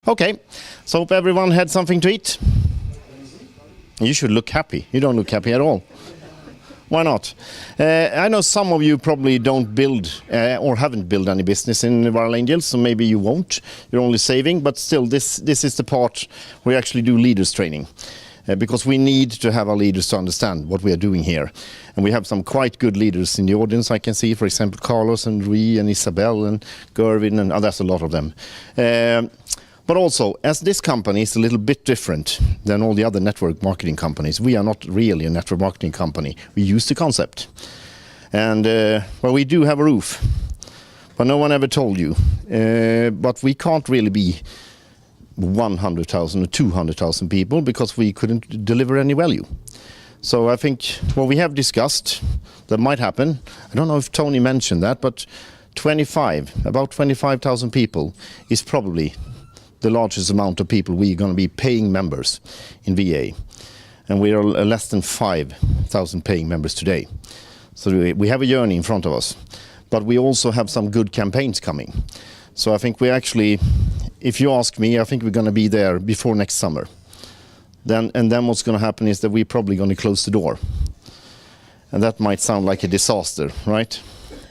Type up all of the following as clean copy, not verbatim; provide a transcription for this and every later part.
Okay, so hope everyone had something to eat. You should look happy. You don't look happy at all. Why not? I know some of you probably don't build or haven't built any business in Viral Angels, so maybe you won't. You're only saving, but still this is the part where we actually do leaders training. Because we need to have our leaders to understand what we are doing here. And we have some quite good leaders in the audience, I can see, for example, Carlos and Rui and Isabel and Gervin, and there's a lot of them. But also, as this company is a little bit different than all the other network marketing companies, we are not really a network marketing company. We use the concept. And well, we do have a roof, but no one ever told you. But we can't really be 100,000 or 200,000 people because we couldn't deliver any value. So I think what we have discussed that might happen, I don't know if Tony mentioned that, but about 25,000 people is probably the largest amount of people we're going to be paying members in VA. And we are less than 5,000 paying members today. So we have a journey in front of us. But we also have some good campaigns coming. So I think we actually, if you ask me, I think we're going to be there before next summer. Then what's going to happen is that we're probably going to close the door. And that might sound like a disaster, right?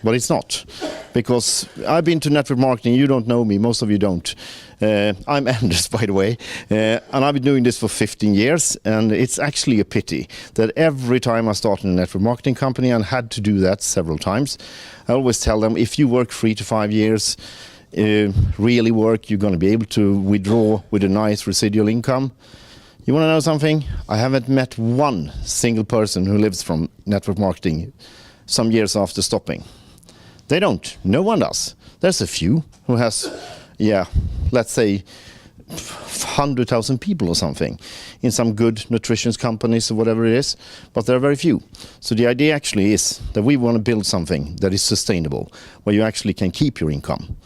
But it's not. Because I've been to network marketing, you don't know me, most of you don't. I'm Anders, by the way, and I've been doing this for 15 years, and it's actually a pity that every time I start in a network marketing company, and had to do that several times, I always tell them, if you work 3 to 5 years, really work, you're going to be able to withdraw with a nice residual income. You want to know something? I haven't met one single person who lives from network marketing some years after stopping. They don't. No one does. There's a few who has, let's say 100,000 people or something in some good nutrition companies or whatever it is, but there are very few. So the idea actually is that we want to build something that is sustainable, where you actually can keep your income.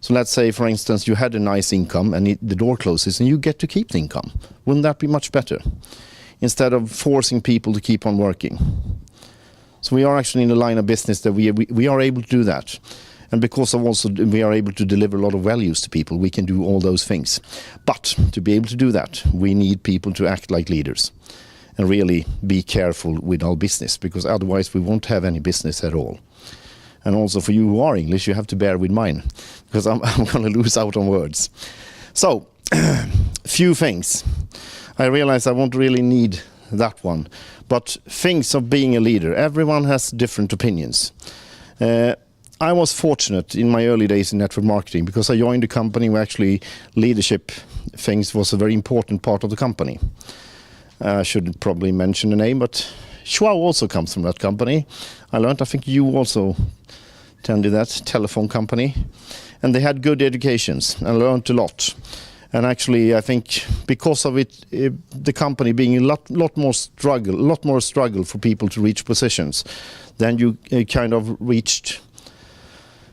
So let's say, for instance, you had a nice income and the door closes and you get to keep the income. Wouldn't that be much better? Instead of forcing people to keep on working. So we are actually in a line of business that we are able to do that. And because of also we are able to deliver a lot of values to people, we can do all those things. But to be able to do that, we need people to act like leaders and really be careful with our business, because otherwise we won't have any business at all. And also for you who are English, you have to bear with mine, because I'm going to lose out on words. So, few things. I realize I won't really need that one. But things of being a leader, everyone has different opinions. I was fortunate in my early days in network marketing because I joined a company where actually leadership things was a very important part of the company. I should probably mention the name, but Schwau also comes from that company. I think you also attended that telephone company. And they had good educations and learned a lot. And actually, I think because of it, the company being a lot more struggle for people to reach positions, then you kind of reached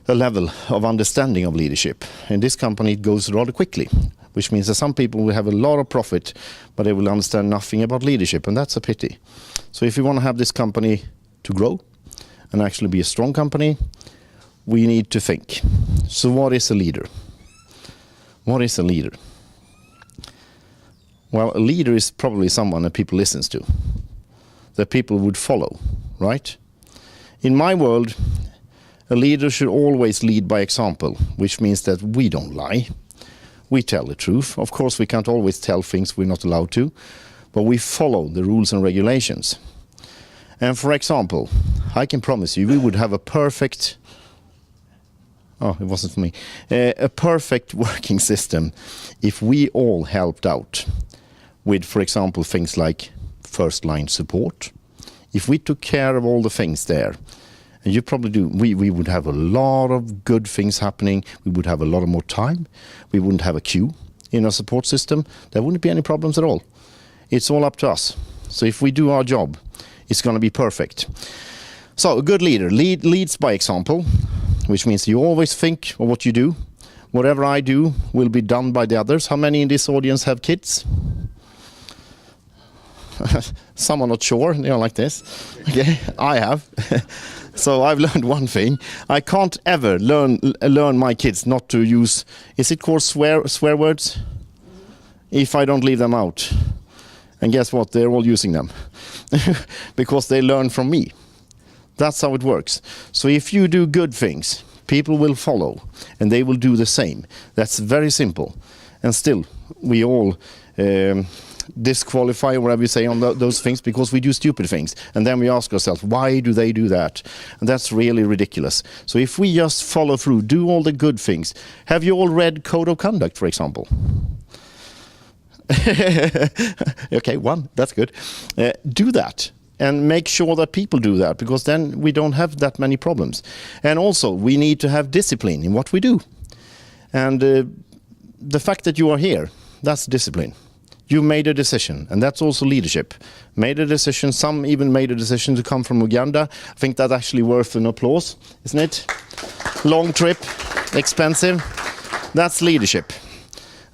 a level of understanding of leadership. In this company, it goes rather quickly, which means that some people will have a lot of profit, but they will understand nothing about leadership, and that's a pity. So if you want to have this company to grow and actually be a strong company, we need to think. So what is a leader? What is a leader? Well, a leader is probably someone that people listen to, that people would follow, right? In my world, a leader should always lead by example, which means that we don't lie. We tell the truth. Of course, we can't always tell things we're not allowed to, but we follow the rules and regulations. And for example, I can promise you, we would have a perfect it wasn't for me. A perfect working system if we all helped out with, for example, things like first line support. If we took care of all the things there, and you probably do, we would have a lot of good things happening. We would have a lot of more time. We wouldn't have a queue in our support system. There wouldn't be any problems at all. It's all up to us. So if we do our job, it's going to be perfect. So a good leader leads by example, which means you always think of what you do. Whatever I do will be done by the others. How many in this audience have kids? Some are not sure, like this. Okay, I have. So I've learned one thing. I can't ever learn my kids not to use, is it called swear words? If I don't leave them out. And guess what? They're all using them. Because they learn from me. That's how it works. So if you do good things, people will follow. And they will do the same. That's very simple. And still, we all disqualify, or whatever you say, on those things because we do stupid things. And then we ask ourselves, why do they do that? And that's really ridiculous. So if we just follow through, do all the good things. Have you all read Code of Conduct, for example? Okay, one, that's good. Do that. And make sure that people do that, because then we don't have that many problems. And also, we need to have discipline in what we do. And the fact that you are here, that's discipline. You made a decision, and that's also leadership. Made a decision, some even made a decision to come from Uganda. I think that's actually worth an applause, isn't it? Long trip, expensive. That's leadership,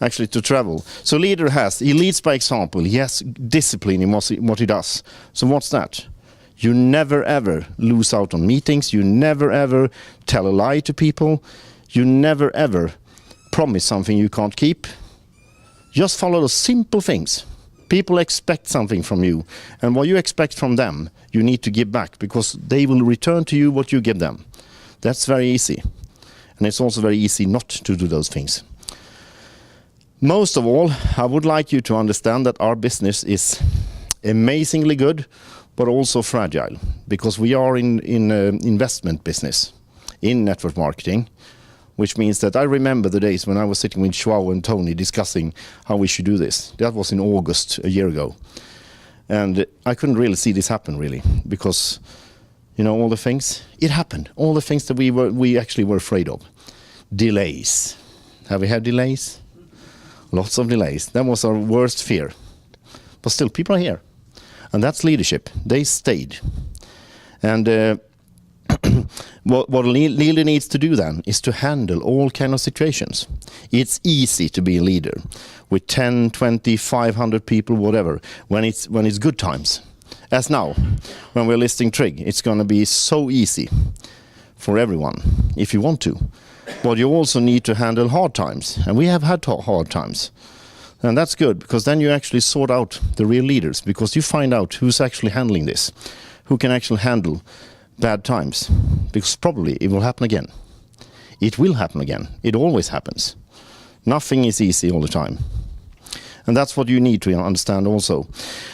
actually, to travel. So leader he leads by example. He has discipline in what he does. So what's that? You never ever lose out on meetings. You never ever tell a lie to people. You never ever promise something you can't keep. Just follow the simple things. People expect something from you. And what you expect from them, you need to give back, because they will return to you what you give them. That's very easy. And it's also very easy not to do those things. Most of all, I would like you to understand that our business is amazingly good, but also fragile, because we are in investment business, in network marketing, which means that I remember the days when I was sitting with Joao and Tony discussing how we should do this. That was in August a year ago. And I couldn't really see this happen, really, because, all the things, it happened. All the things that we actually were afraid of. Delays. Have we had delays? Lots of delays. That was our worst fear. But still, people are here. And that's leadership. They stayed. And what a leader needs to do then is to handle all kind of situations. It's easy to be a leader with 10, 20, 500 people, whatever, when it's good times. As now, when we're listing Trig, it's going to be so easy for everyone, if you want to. But you also need to handle hard times, and we have had hard times. And that's good, because then you actually sort out the real leaders, because you find out who's actually handling this, who can actually handle bad times, because probably it will happen again. It will happen again. It always happens. Nothing is easy all the time. And that's what you need to understand also.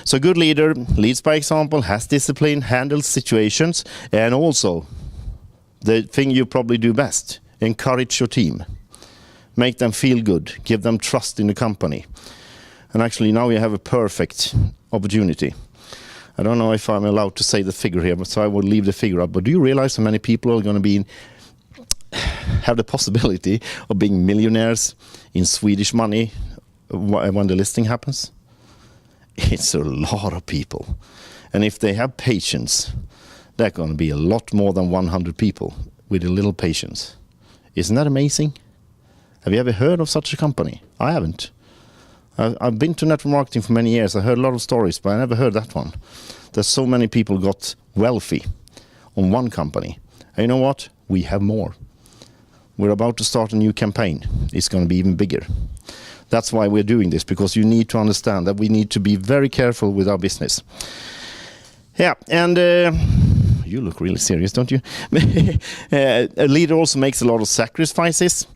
So a good leader leads by example, has discipline, handles situations, and also the thing you probably do best, encourage your team. Make them feel good. Give them trust in the company. And actually now you have a perfect opportunity. I don't know if I'm allowed to say the figure here, but so I will leave the figure up. But do you realize how many people are going to have the possibility of being millionaires in Swedish money when the listing happens? It's a lot of people. And if they have patience, they're going to be a lot more than 100 people with a little patience. Isn't that amazing? Have you ever heard of such a company? I haven't. I've been to network marketing for many years. I heard a lot of stories, but I never heard that one. There's so many people got wealthy on one company. And you know what? We have more. We're about to start a new campaign. It's going to be even bigger. That's why we're doing this, because you need to understand that we need to be very careful with our business. Yeah, and you look really serious, don't you? A leader also makes a lot of sacrifices,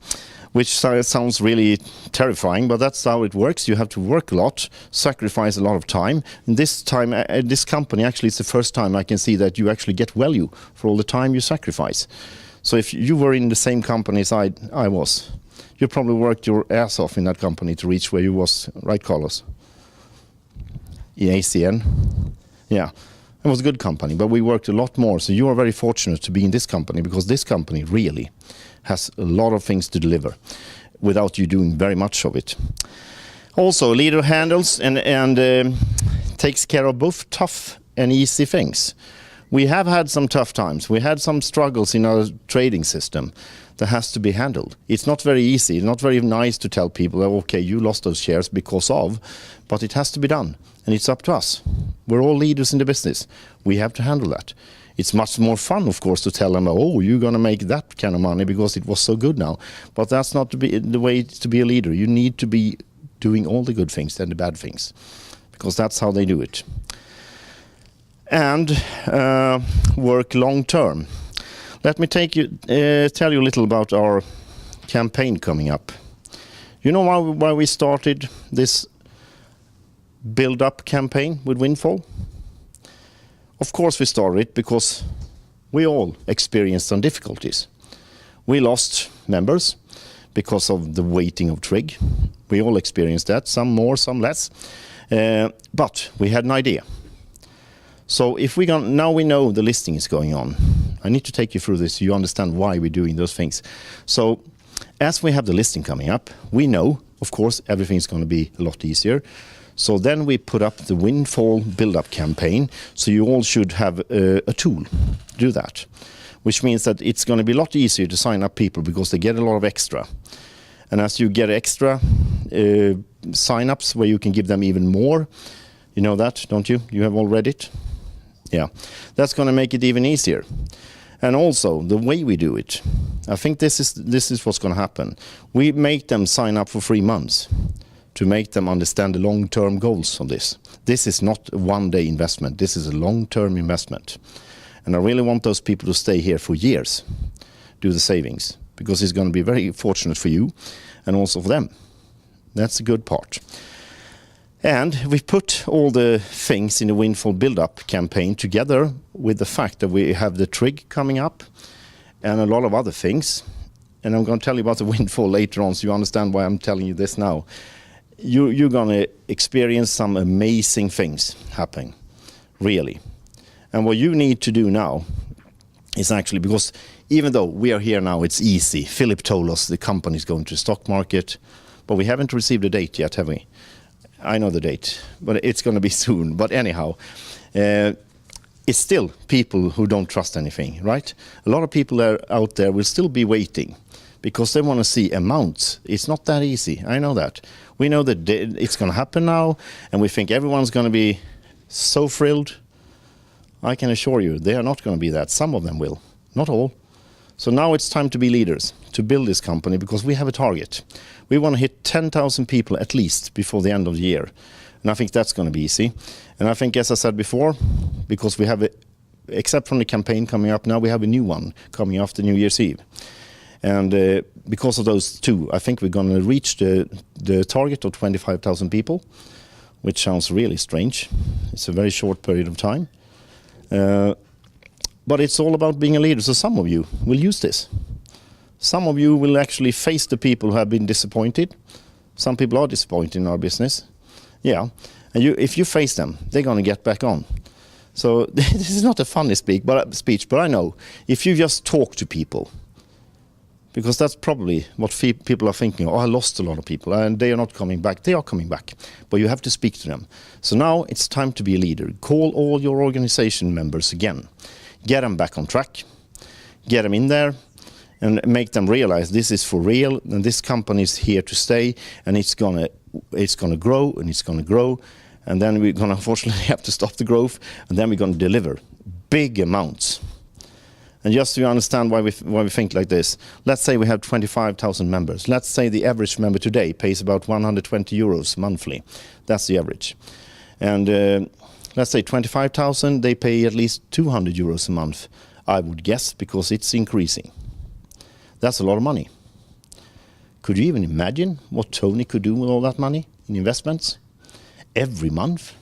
which sounds really terrifying, but that's how it works. You have to work a lot, sacrifice a lot of time. And this time, this company, actually, it's the first time I can see that you actually get value for all the time you sacrifice. So if you were in the same company as I was, you probably worked your ass off in that company to reach where you was, right, Carlos? ACN? Yeah. It was a good company, but we worked a lot more. So you are very fortunate to be in this company, because this company really has a lot of things to deliver without you doing very much of it. Also, a leader handles and takes care of both tough and easy things. We have had some tough times. We had some struggles in our trading system that has to be handled. It's not very easy. It's not very nice to tell people, okay, you lost those shares because of, but it has to be done. And it's up to us. We're all leaders in the business. We have to handle that. It's much more fun, of course, to tell them, oh, you're going to make that kind of money because it was so good now. But that's not the way to be a leader. You need to be doing all the good things and the bad things, because that's how they do it. And work long term. Let me tell you a little about our campaign coming up. You know why we started this build-up campaign with Windfall? Of course we started it because we all experienced some difficulties. We lost members because of the waiting of Trig. We all experienced that, some more, some less. But we had an idea. So if now we know the listing is going on. I need to take you through this so you understand why we're doing those things. So as we have the listing coming up, we know, of course, everything's going to be a lot easier. So then we put up the Windfall build-up campaign, so you all should have a tool to do that, which means that it's going to be a lot easier to sign up people because they get a lot of extra. And as you get extra sign-ups where you can give them even more, you know that, don't you? You have all read it? Yeah, that's going to make it even easier. And also, the way we do it, I think this is what's going to happen. We make them sign up for 3 months to make them understand the long-term goals of this. This is not a one-day investment. This is a long-term investment. And I really want those people to stay here for years, do the savings, because it's going to be very fortunate for you and also for them. That's the good part. And we've put all the things in the Windfall build-up campaign together with the fact that we have the Trig coming up and a lot of other things. And I'm going to tell you about the Windfall later on so you understand why I'm telling you this now. You're going to experience some amazing things happening, really. And what you need to do now is actually, because even though we are here now, it's easy. Philip told us the company is going to the stock market, but we haven't received a date yet, have we? I know the date, but it's going to be soon. But anyhow, it's still people who don't trust anything, right? A lot of people out there will still be waiting because they want to see amounts. It's not that easy. I know that. We know that it's going to happen now, and we think everyone's going to be so thrilled. I can assure you, they are not going to be that. Some of them will, not all. So now it's time to be leaders, to build this company, because we have a target. We want to hit 10,000 people at least before the end of the year. And I think that's going to be easy. And I think, as I said before, because we have, except from the campaign coming up now, we have a new one coming after New Year's Eve. And because of those two, I think we're going to reach the target of 25,000 people, which sounds really strange. It's a very short period of time. But it's all about being a leader. So some of you will use this. Some of you will actually face the people who have been disappointed. Some people are disappointed in our business. Yeah. And if you face them, they're going to get back on. So this is not a funny speech, but I know if you just talk to people, because that's probably what people are thinking. Oh, I lost a lot of people and they are not coming back. They are coming back, but you have to speak to them. So now it's time to be a leader. Call all your organization members again. Get them back on track. Get them in there and make them realize this is for real and this company is here to stay, and it's gonna grow and it's gonna grow. And then we're gonna unfortunately have to stop the growth, and then we're gonna deliver big amounts. And just so you understand why we think like this, let's say we have 25,000 members. Let's say the average member today pays about 120 euros monthly. That's the average. And let's say 25,000, they pay at least 200 euros a month, I would guess, because it's increasing. That's a lot of money. Could you even imagine what Tony could do with all that money in investments? Every month,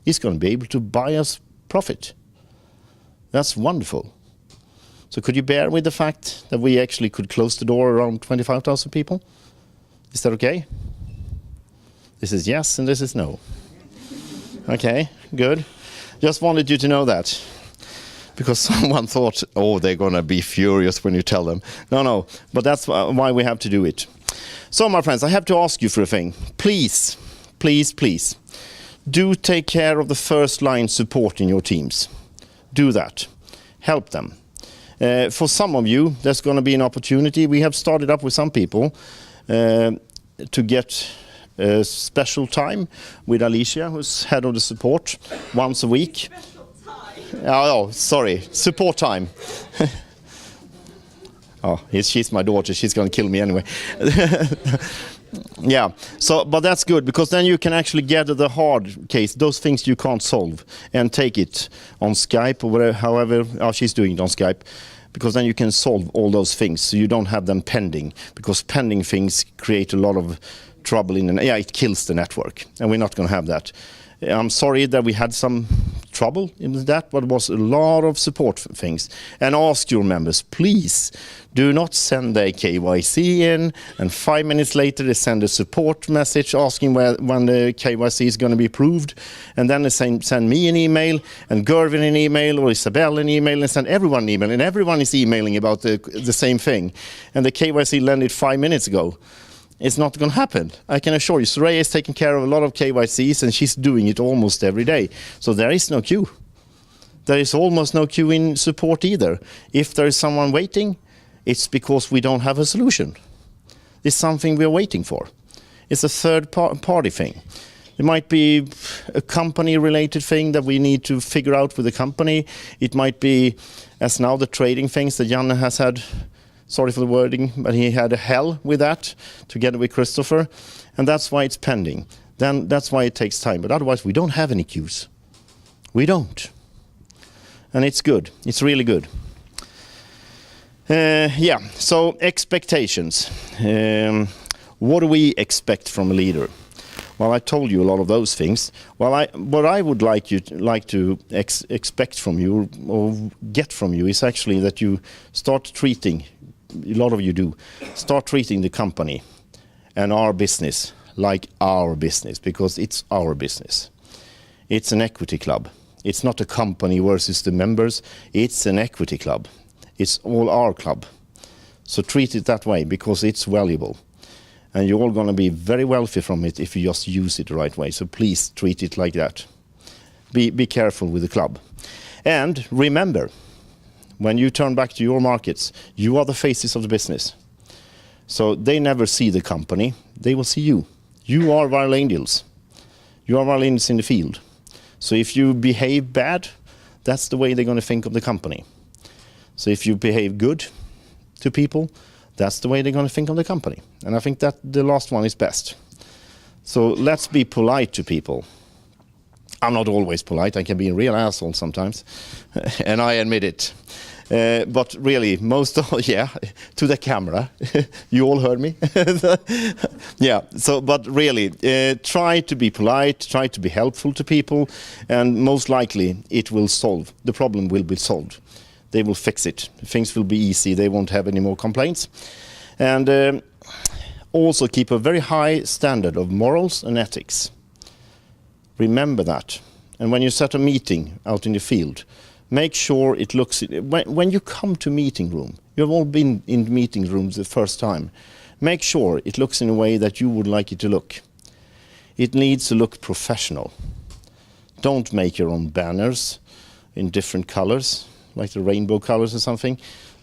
he's going to be able to buy us profit. That's wonderful. So could you bear with the fact that we actually could close the door around 25,000 people? Is that okay? This is yes and this is no. Okay, good. Just wanted you to know that. Because someone thought, oh, they're going to be furious when you tell them. No, but that's why we have to do it. So, my friends, I have to ask you for a thing. Please, please, please, do take care of the first line support in your teams. Do that. Help them. For some of you, there's going to be an opportunity. We have started up with some people to get a special time with Alicia, who's head of the support, once a week. Oh, sorry, support time. Oh, she's my daughter. She's going to kill me anyway. Yeah, so but that's good, because then you can actually gather the hard case, those things you can't solve, and take it on Skype or whatever, however she's doing it on Skype, because then you can solve all those things, so you don't have them pending, because pending things create a lot of trouble it kills the network, and we're not going to have that. I'm sorry that we had some trouble in that, but it was a lot of support things. And ask your members, please, do not send their KYC in, and 5 minutes later they send a support message asking when the KYC is going to be approved, and then they send me an email, and Gervin an email, or Isabel an email, and send everyone an email, and everyone is emailing about the same thing. And the KYC landed 5 minutes ago. It's not going to happen. I can assure you. Soraya is taking care of a lot of KYCs, and she's doing it almost every day. So there is no queue. There is almost no queue in support either. If there is someone waiting, it's because we don't have a solution. It's something we're waiting for. It's a third party thing. It might be a company-related thing that we need to figure out with the company. It might be, as now, the trading things that Janne has had. Sorry for the wording, but he had a hell with that together with Christopher, and that's why it's pending. Then that's why it takes time. But otherwise, we don't have any queues. We don't, and it's good. It's really good. Yeah. So expectations. What do we expect from a leader? Well, I told you a lot of those things. Well, what I would like to expect from you or get from you is actually that you start treating. A lot of you do. Start treating the company and our business like our business, because it's our business. It's an equity club. It's not a company versus the members. It's an equity club. It's all our club. So treat it that way, because it's valuable. And you're all going to be very wealthy from it if you just use it the right way. So please treat it like that. Be careful with the club. And remember, when you turn back to your markets, you are the faces of the business. So they never see the company, they will see you. You are viral angels. You are viral angels in the field. So if you behave bad, that's the way they're going to think of the company. So if you behave good to people, that's the way they're going to think of the company. And I think that the last one is best. So let's be polite to people. I'm not always polite, I can be a real asshole sometimes, and I admit it. But really, to the camera, you all heard me? Yeah, so, but really, try to be polite, try to be helpful to people, and most likely it will solve, the problem will be solved. They will fix it, things will be easy, they won't have any more complaints. And also keep a very high standard of morals and ethics. Remember that. And when you set a meeting out in the field, make sure it looks, when you come to meeting room, you have all been in meeting rooms the first time, make sure it looks in a way that you would like it to look. It needs to look professional. Don't make your own banners in different colors, like the rainbow colors or something.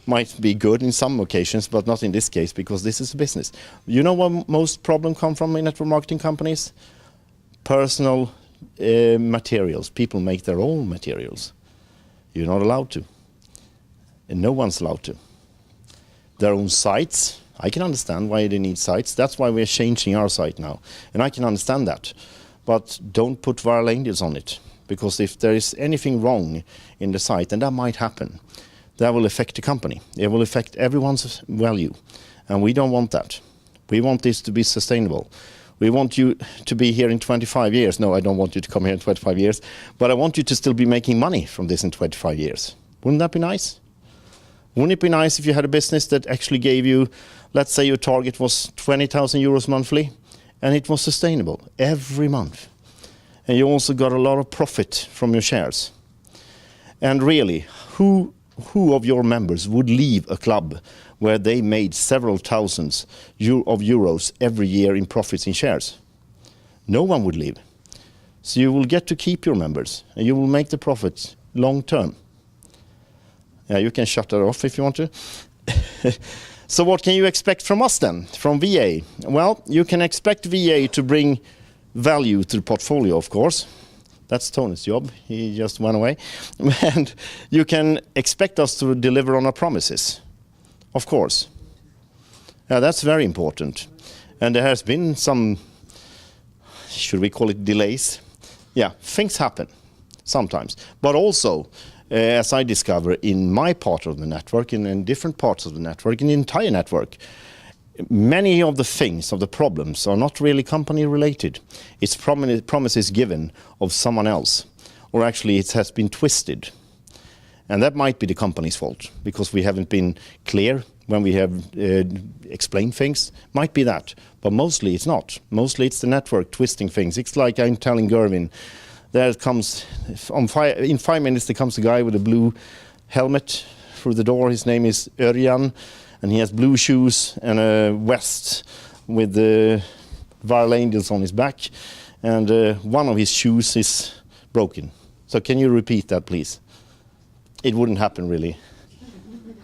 Might be good in some occasions, but not in this case, because this is a business. You know where most problems come from in network marketing companies? Personal materials. People make their own materials. You're not allowed to. And no one's allowed to. Their own sites. I can understand why they need sites. That's why we're changing our site now. And I can understand that. But don't put viral angels on it. Because if there is anything wrong in the site, and that might happen, that will affect the company. It will affect everyone's value. And we don't want that. We want this to be sustainable. We want you to be here in 25 years. No, I don't want you to come here in 25 years. But I want you to still be making money from this in 25 years. Wouldn't that be nice? Wouldn't it be nice if you had a business that actually gave you, let's say your target was 20,000 euros monthly, and it was sustainable every month. And you also got a lot of profit from your shares. And really, who of your members would leave a club where they made several thousands of euros every year in profits in shares? No one would leave. So you will get to keep your members, and you will make the profits long term. Yeah, you can shut that off if you want to. So what can you expect from us then, from VA? Well, you can expect VA to bring value to the portfolio, of course. That's Tony's job. He just went away. And you can expect us to deliver on our promises, of course. That's very important. And there has been some, should we call it delays? Yeah, things happen sometimes. But also, as I discover in my part of the network, in different parts of the network, in the entire network, many of the things, of the problems, are not really company related. It's promises given of someone else, or actually it has been twisted. And that might be the company's fault, because we haven't been clear when we have explained things. Might be that, but mostly it's not. Mostly it's the network twisting things. It's like I'm telling Gervin, there comes, in 5 minutes there comes a guy with a blue helmet through the door. His name is Örjan, and he has blue shoes and a vest with the viral angels on his back, and one of his shoes is broken. So can you repeat that, please? It wouldn't happen, really,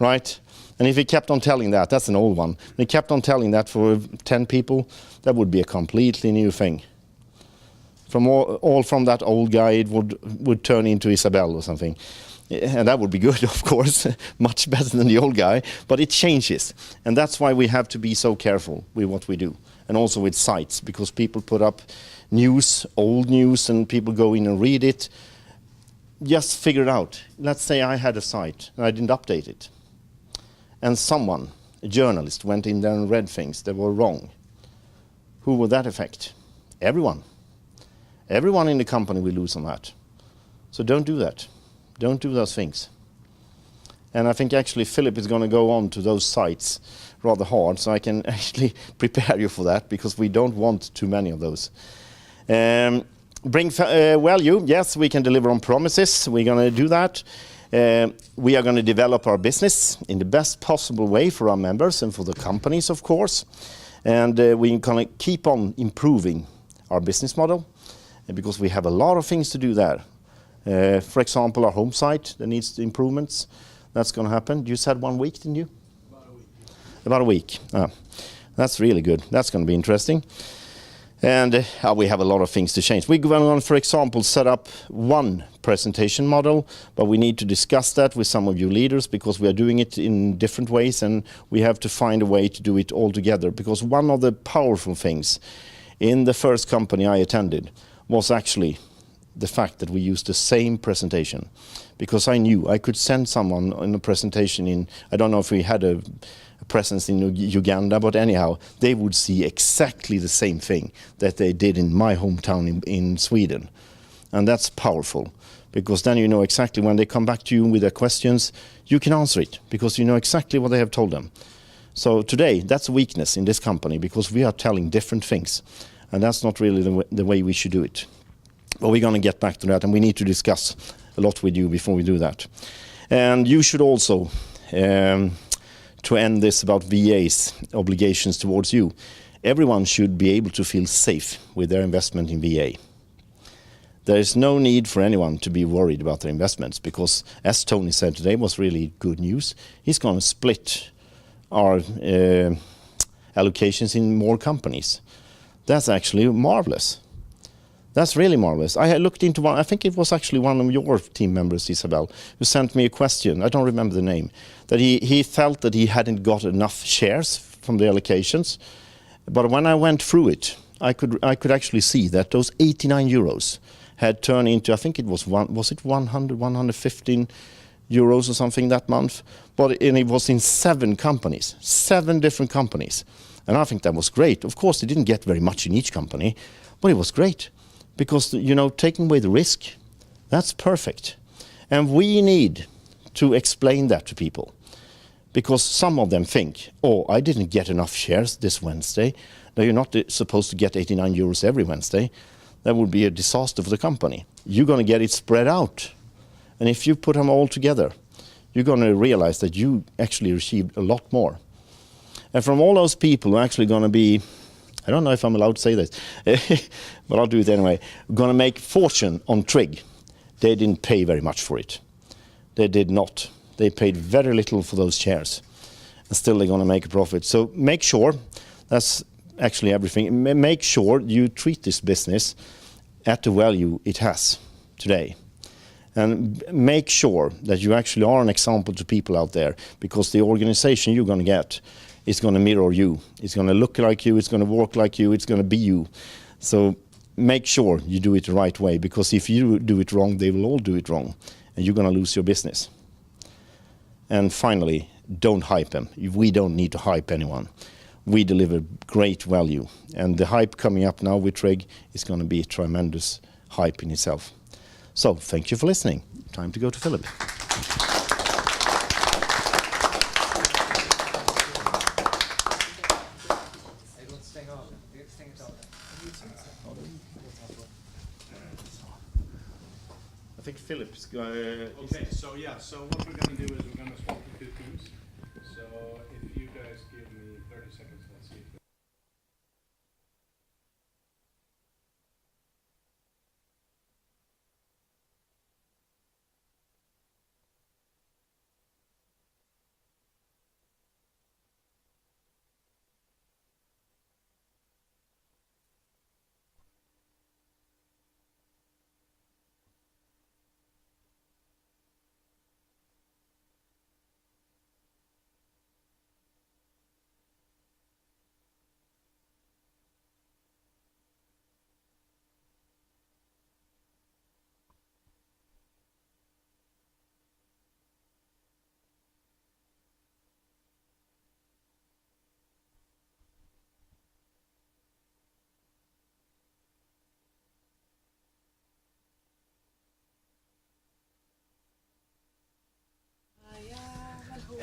right? And if he kept on telling that, that's an old one. If he kept on telling that for 10 people, that would be a completely new thing. From all from that old guy, it would turn into Isabel or something. And that would be good, of course, much better than the old guy, but it changes. And that's why we have to be so careful with what we do. And also with sites, because people put up news, old news, and people go in and read it. Just figure it out. Let's say I had a site and I didn't update it. And someone, a journalist, went in there and read things that were wrong. Who would that affect? Everyone. Everyone in the company will lose on that. So don't do that. Don't do those things. And I think actually Philip is going to go on to those sites rather hard, so I can actually prepare you for that, because we don't want too many of those. Bring value. Yes, we can deliver on promises. We're going to do that. We are going to develop our business in the best possible way for our members and for the companies, of course. And we're going to keep on improving our business model, because we have a lot of things to do there. For example, our home site that needs improvements. That's going to happen. You said 1 week, didn't you? About a week. That's really good. That's going to be interesting. And we have a lot of things to change. We're going to, for example, set up one presentation model, but we need to discuss that with some of you leaders, because we are doing it in different ways, and we have to find a way to do it all together. Because one of the powerful things in the first company I attended was actually the fact that we used the same presentation. Because I knew I could send someone in a presentation in, I don't know if we had a presence in Uganda, but anyhow, they would see exactly the same thing that they did in my hometown in Sweden. And that's powerful, because then you know exactly when they come back to you with their questions, you can answer it, because you know exactly what they have told them. So today, that's a weakness in this company, because we are telling different things. And that's not really the way we should do it. But we're going to get back to that, and we need to discuss a lot with you before we do that. And you should also, to end this about VA's obligations towards you, everyone should be able to feel safe with their investment in VA. There is no need for anyone to be worried about their investments, because, as Tony said today, was really good news. He's going to split our allocations in more companies. That's actually marvelous. That's really marvelous. I had looked into one, I think it was actually one of your team members, Isabel, who sent me a question, I don't remember the name, that he felt that he hadn't got enough shares from the allocations. But when I went through it, I could actually see that those 89 euros had turned into, I think it was 100, 115 euros or something that month. And it was in 7 companies, 7 different companies. And I think that was great. Of course, they didn't get very much in each company, but it was great. Because, you know, taking away the risk, that's perfect. And we need to explain that to people. Because some of them think, oh, I didn't get enough shares this Wednesday. No, you're not supposed to get 89 euros every Wednesday. That would be a disaster for the company. You're going to get it spread out. And if you put them all together, you're going to realize that you actually received a lot more. And from all those people who are actually going to be, I don't know if I'm allowed to say this, but I'll do it anyway, going to make fortune on Trig. They didn't pay very much for it. They did not. They paid very little for those shares. and still they're going to make a profit. So make sure, that's actually everything, make sure you treat this business at the value it has today. And make sure that you actually are an example to people out there, because the organization you're going to get is going to mirror you. It's going to look like you, it's going to work like you, it's going to be you. So make sure you do it the right way, because if you do it wrong, they will all do it wrong, and you're going to lose your business. And finally, don't hype them. We don't need to hype anyone. We deliver great value. And the hype coming up now with Trig is going to be a tremendous hype in itself. So, thank you for listening. Time to go to Philip. I think Philip's going okay, so what we're going to do is we're going to swap the two teams. So if you guys give me 30 seconds, let's see if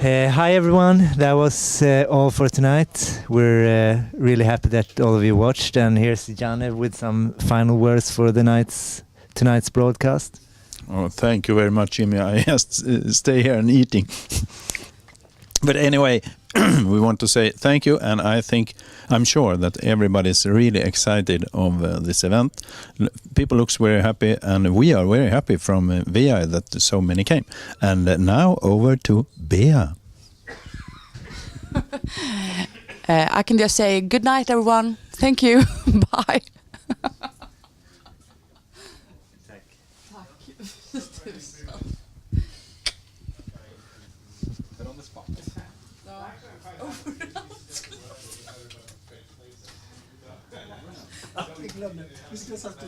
Hi everyone, that was all for tonight. We're really happy that all of you watched, and here's Janne with some final words for tonight's broadcast. Oh, thank you very much, Jimmy. I just stay here and eating. But anyway, we want to say thank you, and I'm sure that everybody's really excited of this event. People looks very happy, and we are very happy from VI that so many came. And now over to Bea. I can just say good night, everyone. Thank you. Bye. Jag glömde. Vi ska sätta